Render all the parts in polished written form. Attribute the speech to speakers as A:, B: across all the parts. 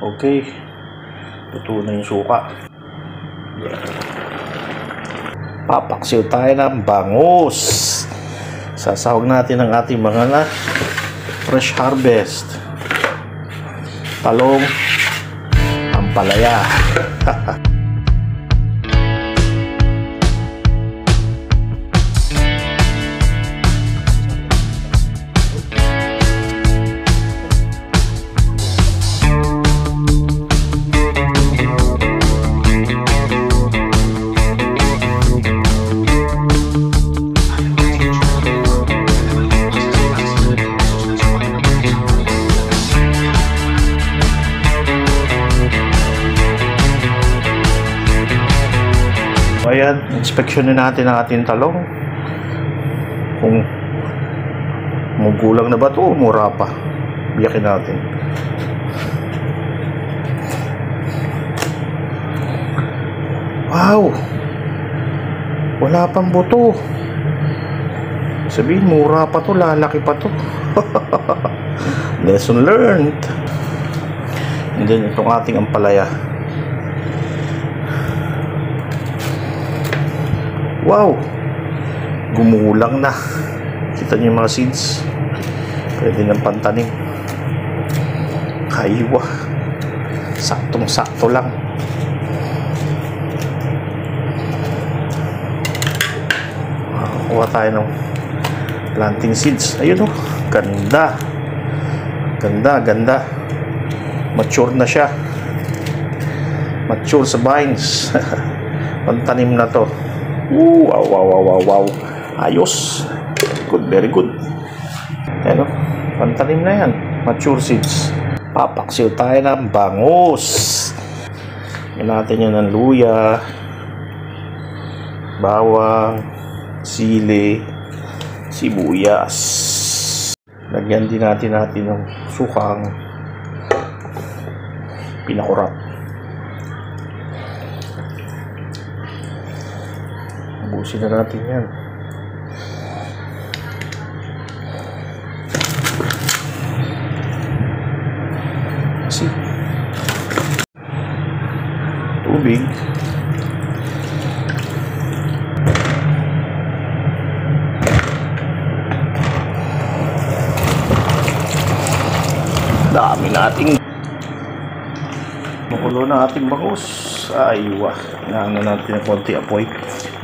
A: Okay, luto na yung suka. Papaksiw tayo ng bangus. Sasahog natin ang ating mga fresh harvest. Talong, ampalaya. Ayan, inspeksyonin natin ang ating talong. Kung magulang na ba ito o mura pa. Biyakin natin. Wow! Wala pang buto. Sabihin, mura pa to, lalaki pa to. Lesson learned. And then itong ating ampalaya. Wow! Gumulang na. Kita niyo yung mga seeds. Pwede ng pantanim. Kaiwa. Saktong-sakto lang. Kuha tayo ng planting seeds. Ayun o. Ganda. Ganda, ganda. Mature na siya. Mature sa vines. Pantanim na to. Wow, wow, wow, wow, wow. Ayos. Good, very good. Ayan o. Pantanim na yan. Mature seeds. Papaksiw tayo ng bangus. Yan natin yan ng luya, bawang, sili, sibuyas. Lagyan din natin ng sukang pinakurat. Ubusin na natin yan. Kasi tubig. Dami nating makulo na ating bangus. Aywa. Inaano natin ng konti apoy.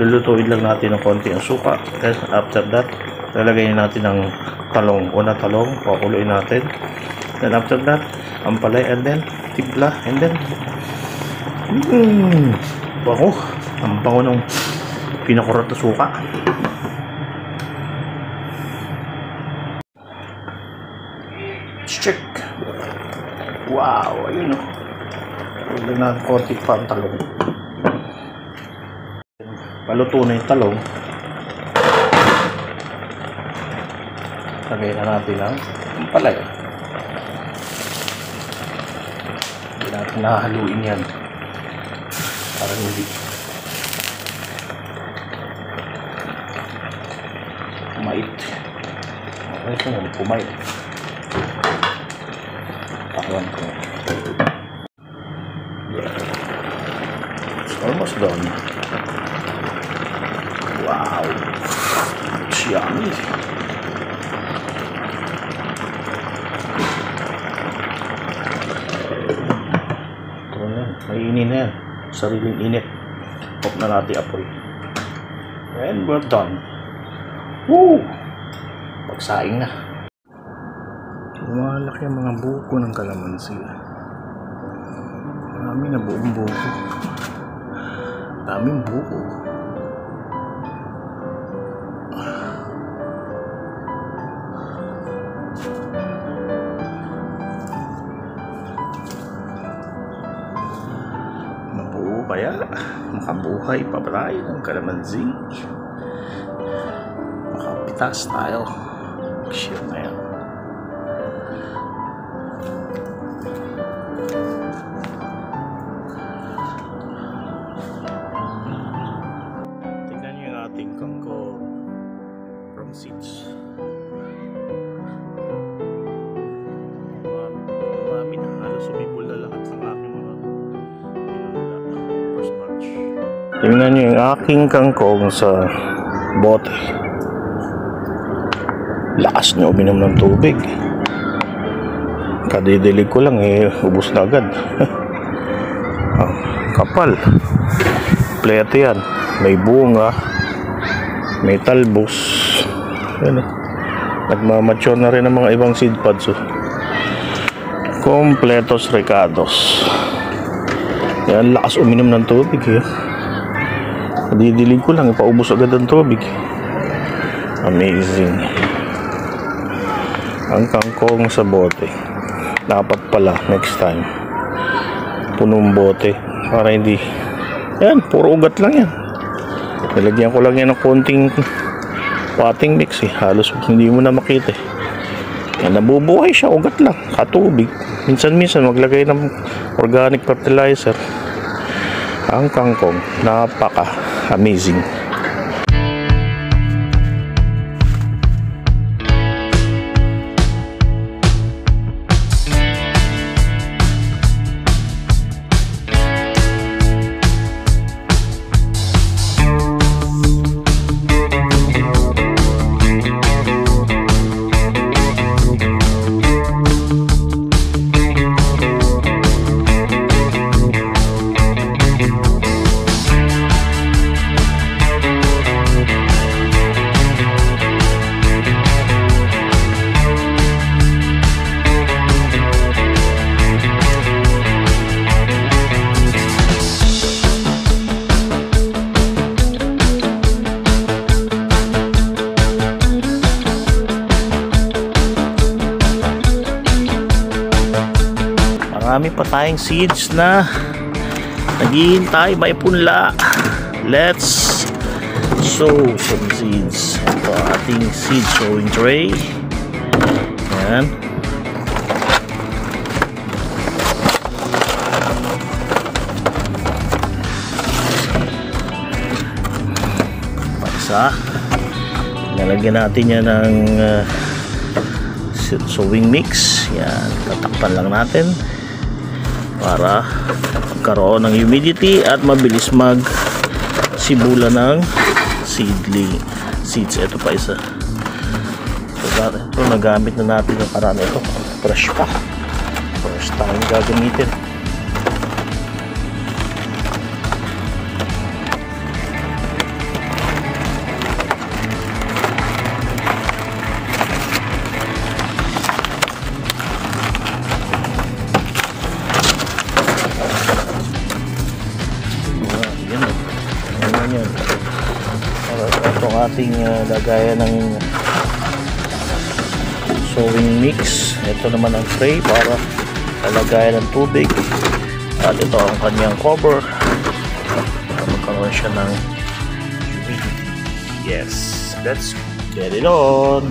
A: Lulutuin lang natin ng konti ang suka. Then after that, lalagay natin ng talong. Una talong, pakuluin natin. Then after that, ampalay, and then timpla, and then bango. Ang bango ng pinakurat na suka. Check. Wow, ayun o. Lagyan natin konti pa ang talong. Paluto na yung talong. Lagay na natin ang ampalaya. Hindi natin nahaluin yan. Para hindi kumait. Okay, so hindi kumait. Takwan ko. It's almost done. Wow, it's yummy. Ito na yan, mainin na yan. Sariling init. Pop na natin apoy. And we're done. Woo! Pagsaing na. Lumalaki ang mga buko ng kalamansi. Marami na buong buko. Daming buko. Mabuo kaya makabuhay pa ba tayo ng kalamansi? Makapitas tayo. Shit na yan. Tingnan nyo yung ating kangkong from seeds. Umami na, halos sumibol na lahat ng Tingnan nyo yung aking kangkong sa bote. Lakas niya uminom ng tubig. Kadidilig ko lang ubos na agad. Kapal. Pleto yan. May bunga. May talbos. Yan. Nagmamature na rin ang mga ibang seed pods. Completos Ricados. Yan, lakas uminom ng tubig. Kadidilig ko lang. Ipaubos agad ang tubig. Amazing. Ang kangkong sa bote. Dapat pala next time punong bote para hindi yan, puro ugat lang yan. Nilagyan ko lang yan ng konting potting mix halos hindi mo na makita yan, nabubuhay siya, ugat lang, katubig. Minsan maglagay ng organic fertilizer. Ang kangkong napaka amazing. Marami pa tayong seeds na naghihintay, may punla. Let's sow some seeds. Ito ating seed sowing tray. Yan. Isa. Nalagyan natin yan ng sowing mix. Yan. Tatakpan lang natin para magkaroon ng humidity at mabilis magsibula ng seeds. Ito pa isa. Ito nagamit na natin yung karana. Ito fresh pa, first time gagamitin. Itong ating lagayan ng sowing mix. Ito naman ang tray para lalagayan ng tubig, at ito ang kanyang cover para magkaroon siya ng humidity. Yes, let's get it on.